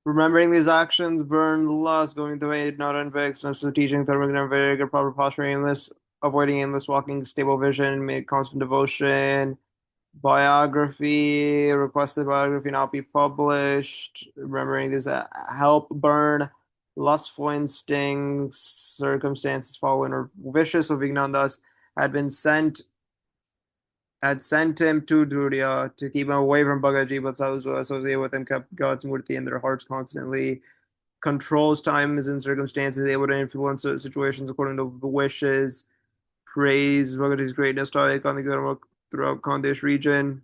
Remembering these actions burn lust, going the way not unfixed, no teaching, thermogenic, proper posture, aimless, avoiding aimless walking, stable vision, made constant devotion, biography, requested biography not be published, remembering these help burn lustful instincts, circumstances fallen or vicious, so being none thus had sent him to Durya to keep him away from Bagaji, but those who associated with him kept God's murti in their hearts constantly. Controls times and circumstances, able to influence situations according to the wishes. Praise Bhagavati's greatness throughout Khandesh region.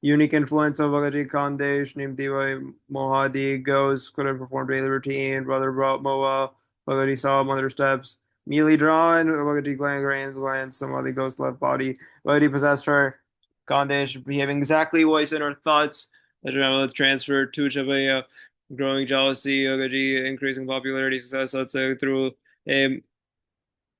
Unique influence of Bhagavad Khandesh, named Diva Mohadi, goes, couldn't perform daily routine. Brother brought Moa, Bhagavad saw mother steps. Immediately drawn, Bhagavad glance, some other ghost left body. Bhagavad possessed her. Khandesh behaving exactly voice in her thoughts. The drama transferred to Chabaya, growing jealousy, Bhagavad increasing popularity, success, through a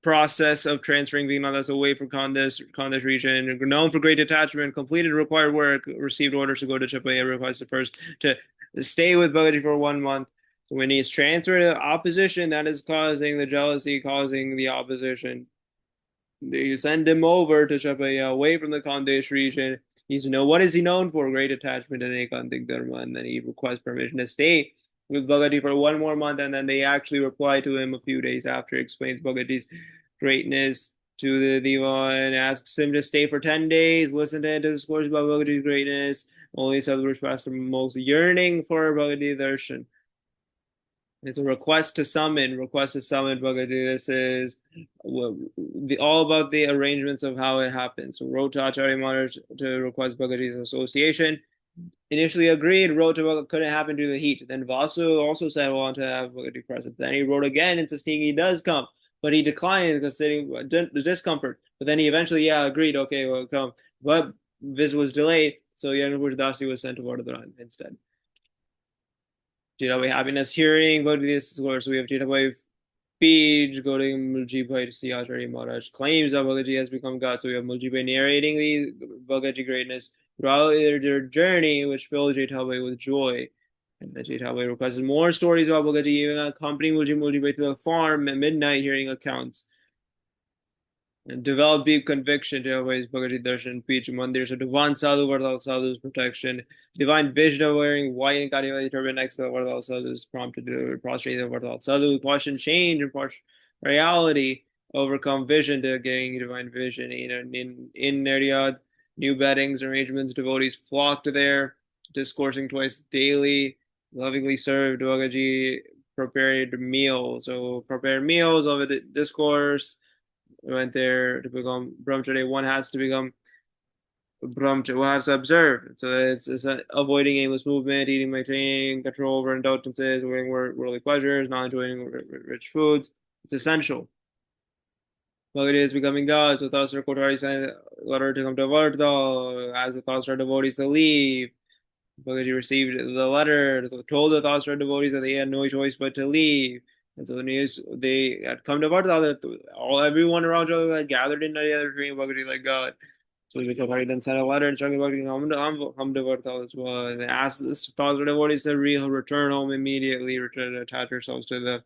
process of transferring Vignadas away from Khandesh region. Known for great detachment, completed required work, received orders to go to Chapaya, requested first to stay with Bhagavad for 1 month. So when he's transferred to opposition, that is causing the jealousy, causing the opposition. They send him over to Chapaya, away from the Khandesh region. He's what is he known for? Great attachment and Ekantik Dharma. And then he requests permission to stay with Bhagavad for 1 more month, and then they actually reply to him a few days after, explains Bhagavati's greatness to the Diva and asks him to stay for 10 days, listen to discourse about Bhagavati's greatness. Only Sadhguru's master most yearning for Bhagavati Darshan. It's a request to summon Bhagavati. This is all about the arrangements of how it happens. So wrote to Acharya Maharaj to request Bhagavati's association. Initially agreed, wrote to Bhagavad, couldn't happen due to the heat. Then Vasu also said, I want to have Bhagavati present. Then he wrote again insisting he does come, but he declined considering the discomfort. But then he eventually, agreed, okay, well, come. But this was delayed, so Yanapur Dasi was sent to Vadodara instead. Jitabai happiness hearing, go to this course. We have Jitabai speech, go to Muljibai to see Acharya Maharaj claims that Bhagaji has become God. So we have Muljibai narrating the Bhagaji greatness throughout their journey, which filled Jitabai with joy. And then Jitabai requested more stories about Bhagaji, even accompanying Muljibai to the farm at midnight, hearing accounts. And develop deep conviction to always Bhagavad Darshan, Peach Mandir. So divine sadhu, Vardal sadhu's protection. Divine vision of wearing white and Kadivali turban next to the Vardal sadhu's prompted to prostrate the Vardal sadhu. Question change and reality, overcome vision to gain divine vision. In Neriad, new beddings, arrangements, devotees flock to there, discoursing twice daily, lovingly served Bhagaji prepared meals. So prepared meals of a discourse went there to become brahmachari. One has to become brahmachari. One has to observe. So it's avoiding aimless movement, eating, maintaining control over indulgences, avoiding worldly pleasures, not enjoying rich foods. It's essential. Bhagavad is becoming God. So Thasra Kotari sent a letter to come to Vardha, as the Thasra devotees to leave. Bhagaji received the letter, told the Thasra devotees that they had no choice but to leave. And so the news they had come to Vartha, everyone around each other had gathered in the other dream Bhagaji like God. So Vikramari then sent a letter instructing Bhagaji to come to Vartha as well. And they asked the Thasra devotees to return home immediately, return to attach ourselves to the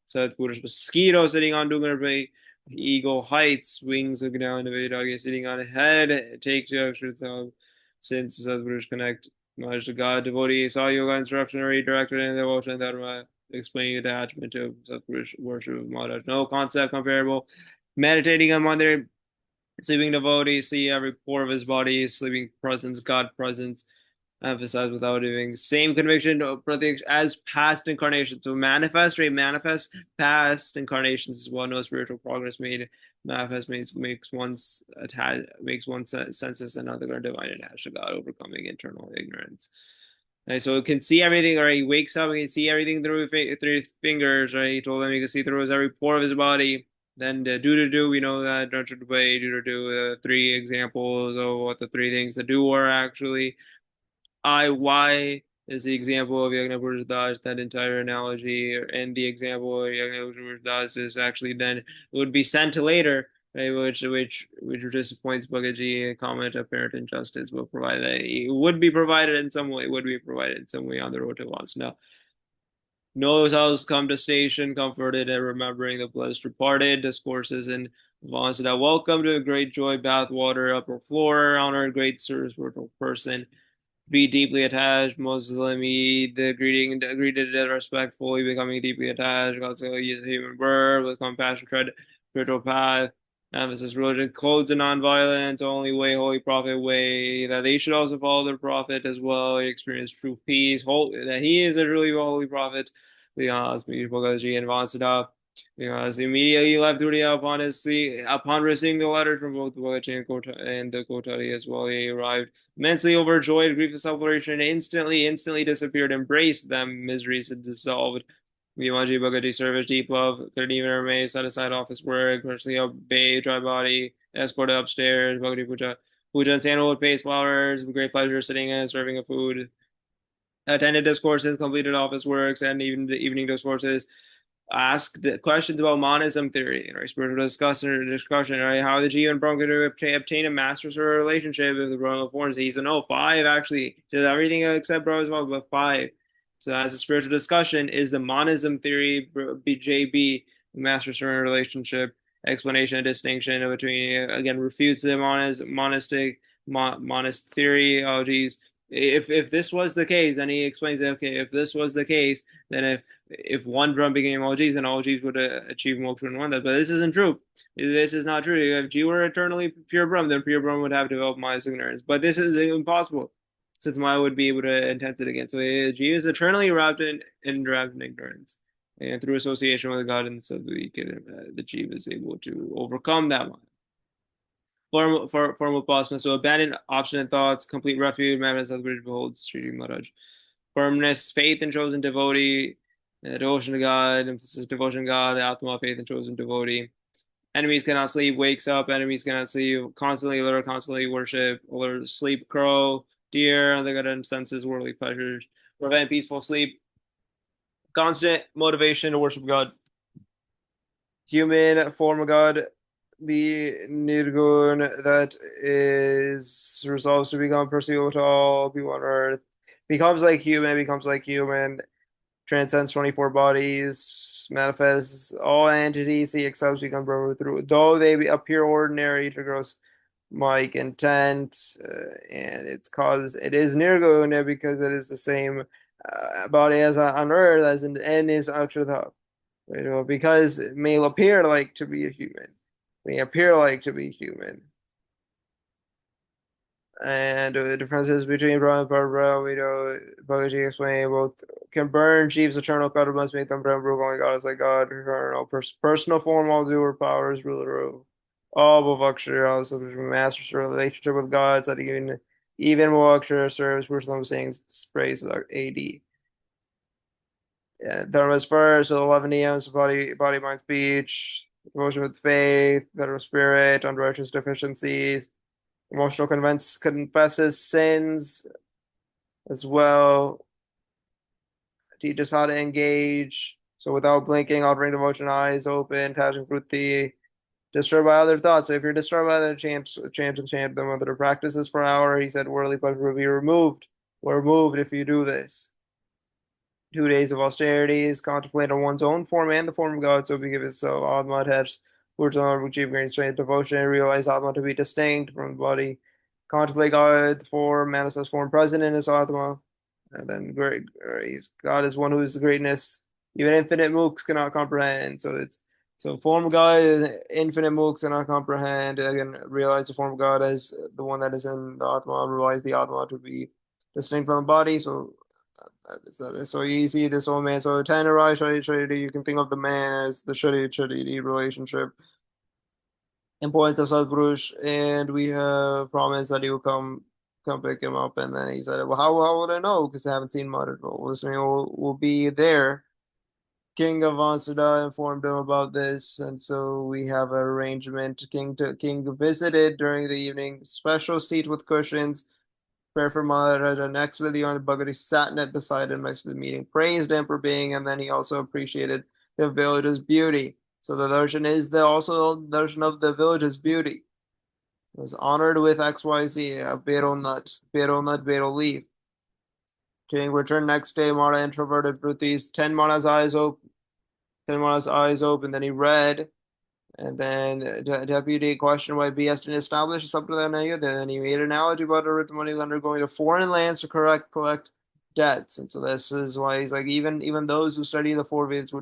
Sadhguru's mosquito sitting on Dungar eagle heights, wings of Gnana sitting on a head, take to since Sadhguru's connect knowledge to God, devotee, saw yoga instruction, or redirected in devotion, dharma, explaining attachment to Satguru worship of Maharaj. No concept comparable. Meditating on Mother, sleeping devotee, see every pore of his body, sleeping presence, God presence, emphasize without doing. Same conviction as past incarnations. So manifest past incarnations is well. No spiritual progress made. Manifest makes one's senses and other divine attached to God, overcoming internal ignorance. Right, so it can see everything, right? He wakes up and he can see everything through his fingers, right? He told them he can see through every pore of his body. Then the do, we know that nurture to way, do, three examples of what the three things to do are actually. Y is the example of Yagna Das, that entire analogy, and the example of Yagna Das is actually then it would be sent to later. right, which disappoints Bagaji. A comment apparent injustice will provide that it would be provided in some way, would be provided in some way on the road to wants. Now, knows how's come to station, comforted and remembering the blessed departed, discourses and wants that welcome to a great joy, bathwater, upper floor, honor a great spiritual person, be deeply attached, Muslim, the greeted respectfully, becoming deeply attached, God's human birth, with compassion, tread spiritual path, emphasis religion, codes to nonviolence, only way, holy prophet way, that they should also follow their prophet as well, experience true peace, that he is a truly holy prophet, because Bhagaji and Vansada, because immediately left Uriya upon receiving the letter from both Bhagaji and the Kotari as well, he arrived immensely overjoyed, grief of separation instantly disappeared, embraced them, miseries had dissolved. Vimaji Bhagati service, deep love, couldn't even remain, set aside office work, personally obey, dry body, escorted upstairs, Bhagati Puja and sandalwood paste flowers, with great pleasure sitting and serving of food, attended discourses, completed office works, and even the evening discourses. Asked questions about monism theory, right? Spiritual discussion, right? How the Jiva and Brahma could obtain a master's or a relationship if the Brahma forms. He said, no, five actually. He says everything except Brahma as well, but five. So as a spiritual discussion, is the monism theory, BJB, master servant relationship, explanation and distinction between, again, refutes the monist theory. Oh, geez. If this was the case, then he explains that, okay, if this was the case, then if one drum became all G's, then all G's would achieve moksha in one. But this isn't true. This is not true. If G were eternally pure Brahm, then pure Brahm would have developed Maya's ignorance. But this is impossible, since Maya would be able to intensity it again. So G is eternally wrapped in ignorance. And through association with God and so the Jiva is able to overcome that Maya. Form of Basma. So abandon obstinate thoughts, complete refuge, madness of which beholds Sri Maharaj. Firmness, faith in chosen devotee, devotion to God, emphasis devotion to God, Atma, faith in chosen devotee. Enemies cannot sleep, wakes up, enemies cannot sleep, constantly alert, constantly worship, alert, sleep, crow, deer, other good senses, worldly pleasures, prevent peaceful sleep, constant motivation to worship God. Human form of God, the Nirgun that is resolves to become perceivable to all people on earth, becomes like human, transcends 24 bodies, manifests all entities he accepts become Brahma through, though they appear ordinary to gross Mike intent, and it is Nirguna because it is the same body as on earth as in and is Akshata. Because it may appear like to be a human, may appear like to be human. And the differences between Brahma and Parabra, we know Bhagaji explained both can burn Jeeves eternal God must make them Brahma, only God is like God, eternal personal form, all doer powers, ruler of all Bhavakshara, also master's relationship with God, so that even Bhavakshara serves Purushottam sayings praise AD. Yeah, Dharma's first, so 11 EMs, body, mind, speech, devotion with faith, better spirit, unrighteous deficiencies, emotional confesses sins as well, teaches how to engage. So without blinking, offering devotion, eyes open, attaching fruity, disturbed by other thoughts. So if you're disturbed by the champs, them other practices for an hour, he said worldly pleasure will be removed. Removed if you do this. 2 days of austerities, contemplate on one's own form and the form of God, so we give itself Atma attached, words on achieve great strength, devotion, and realize Atma to be distinct from the body. Contemplate God, the form, manifest form present in his Atma. And then God is one who is the greatness, even infinite mooks cannot comprehend. So form of God is infinite mooks cannot comprehend. Again, realize the form of God as the one that is in the Atma, realize the Atma to be distinct from the body. So that is so easy. This old man. So Tanarai Shari, you can think of the man as the Shari relationship. Importance of Sadhpurush, and we have promised that he will come pick him up. And then he said, "Well, how would I know? Because I haven't seen Mudderville. Well, this man will be there." King of Vansada informed him about this, and so we have an arrangement. King visited during the evening, special seat with cushions. Prayer for Maharaja next to the Bhagavati sat net beside him next to the meeting, praised him for being, and then he also appreciated the village's beauty. So the darshan is the also the darshan of the village's beauty. It was honored with XYZ, a betel nut, betel leaf. King returned next day, Mara introverted Prithvi's 10 Mara's eyes open. 10 Mara's eyes open, then he read. And then the deputy questioned why BS didn't establish something that idea. Then he made an analogy about a rich money lender going to foreign lands to collect debts. And so this is why he's like, even those who study the four Veds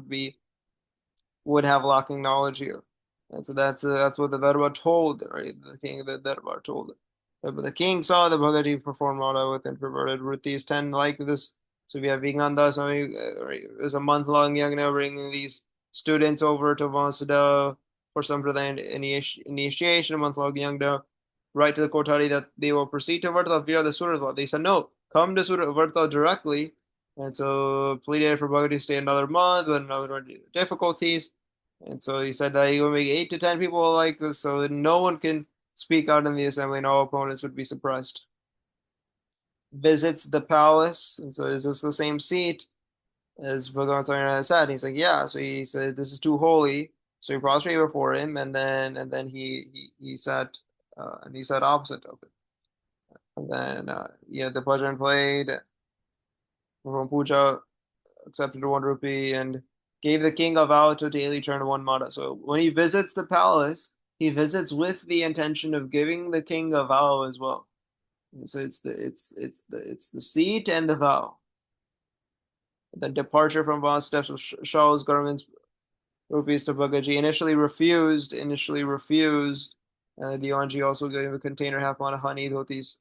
would have lacking knowledge here. And so that's what the Darbar told, right? The king of the Darbar told it. But the king saw the Bhagaji perform Mara with introverted Ruthis 10 like this. So we have Vignanda, so it was a month-long yagna bringing these students over to Vasudha for some initiation, a month-long yagna, right to the Kotari that they will proceed to Varta via the Suratva. They said, no, come to Varta directly. And so pleaded for Bhagaji to stay another month, but another difficulties. And so he said that he would make 8 to 10 people like this, so that no one can speak out in the assembly and all opponents would be suppressed. Visits the palace, and so is this the same seat as Bhagavan said? He's like, yeah. So he said, this is too holy. So he prostrated before him, and then he said opposite of it. And then the bhajan played from puja, accepted 1 rupee, and gave the king a vow to daily turn 1 mara. So when he visits the palace, he visits with the intention of giving the king a vow as well. And so it's the seat and the vow. The departure from Va's steps of Shah's government's rupees to Bagaji initially refused. The Anji also gave a container half on honey, dhotis.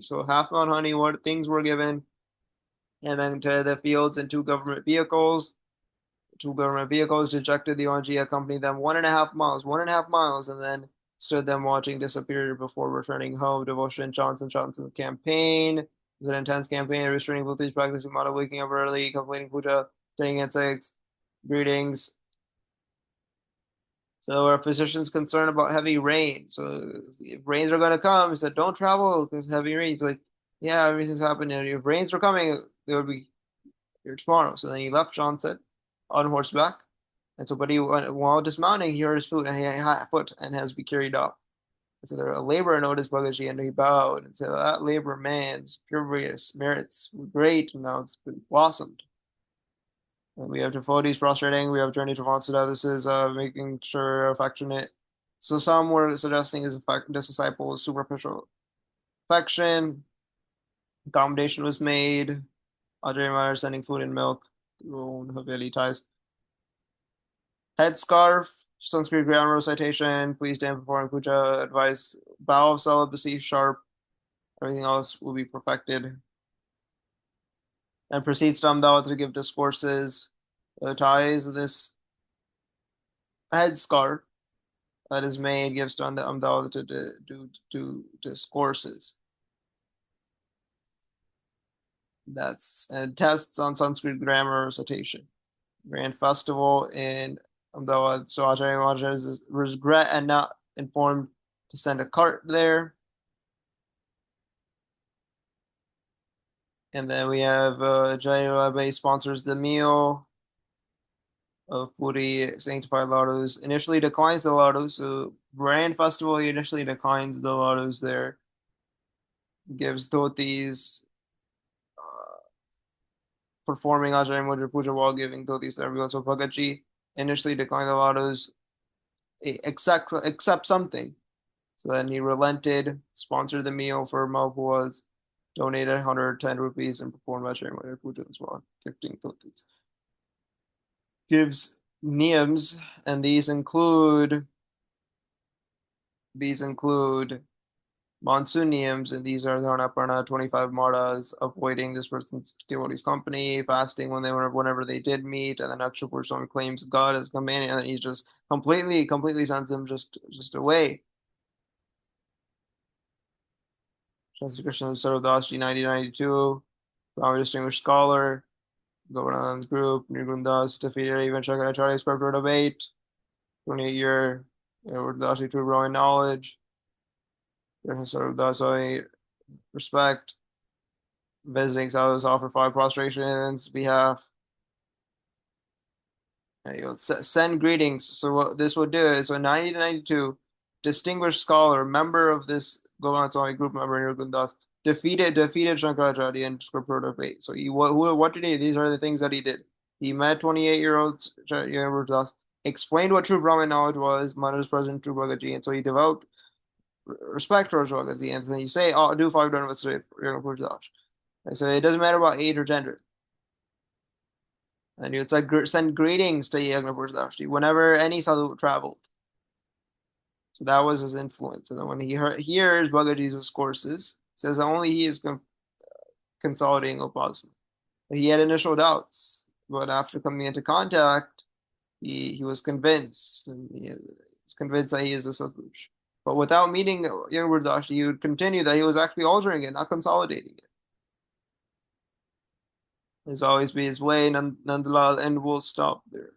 So half on honey, what things were given, and then to the fields and 2 government vehicles. 2 government vehicles dejected the ONG, accompanied them 1.5 miles, and then stood them watching disappear before returning home. Devotion, Johnson campaign. It was an intense campaign, restraining both these practicing model, waking up early, completing puja, staying at 6, greetings. So our physician's concerned about heavy rain. So if rains are going to come, he said, don't travel because heavy rains. Like, yeah, everything's happening. If rains were coming, they would be here tomorrow. So then he left Johnson on horseback. And so, but while dismounting, he hurt his foot and has to be carried off. And so there a laborer noticed Bhagaji and he bowed and said, that labor man's pure merits were great and now it's been blossomed. And we have devotees prostrating, we have journey to Vansudha. This is making sure affectionate. So some were suggesting this disciple was superficial affection. Accommodation was made. Ajay Meyer sending food and milk through own Haveli ties. Headscarf, Sanskrit grammar recitation, please stand performing puja, advice, bow of celibacy, sharp, everything else will be perfected. And proceeds to Ahmedabad to give discourses, ties this headscarf that is made, gives to Ahmedabad to do discourses. That's tests on Sanskrit grammar recitation. Grand festival in Ahmedabad. So Acharya Maharaj regret and not informed to send a cart there. And then we have Jai sponsors the meal of Puri sanctified ladus. Initially declines the ladus. So Grand festival, he initially declines the ladus there. Gives dhotis, performing Acharya Mudra Puja while giving dhotis to everyone. So Bhagaji initially declined the ladus, except something. So then he relented, sponsored the meal for Malpuas, donated 110 rupees, and performed Acharya Mudra Puja as well, gifting dhotis. Gives niyams, and these include monsoon niyams, and these are Dharnaparna, 25 maras, avoiding this person's devotee's company, fasting whenever they did meet, and then Akshay Swami claims God as companion, and he just completely sends him just away. Shastri Krishna Sarvadasji 1992, Brahma distinguished scholar, Govardhan's group, Nirgundas defeated even Shankaracharya's scripture debate, 28-year Dashi to growing knowledge, Sarvadasai respect, visiting sadhus offer 5 prostrations behalf. Send greetings. So what this would do is, so 90 to 92, distinguished scholar, member of this Gogan group member Nirgundas, defeated Shankaracharya in scripture debate. So what did he? These are the things that he did. He met 28-year-old Das, explained what true Brahmin knowledge was, Mother's present true Bhagaji, and so he developed respect towards Bhagaji. And then you say, "Oh, do 5 done with Das." And so it doesn't matter about age or gender. And he would send greetings to Yagnapur whenever any sadhu traveled. So that was his influence. And then when he hears Bhagaji's discourses, says that only he is consolidating Upasana. He had initial doubts, but after coming into contact, he was convinced. And he was convinced that he is a Satpurush. But without meeting Yagnapur, he would continue that he was actually altering it, not consolidating it. There's always be his way, Nandalal, and we'll stop there.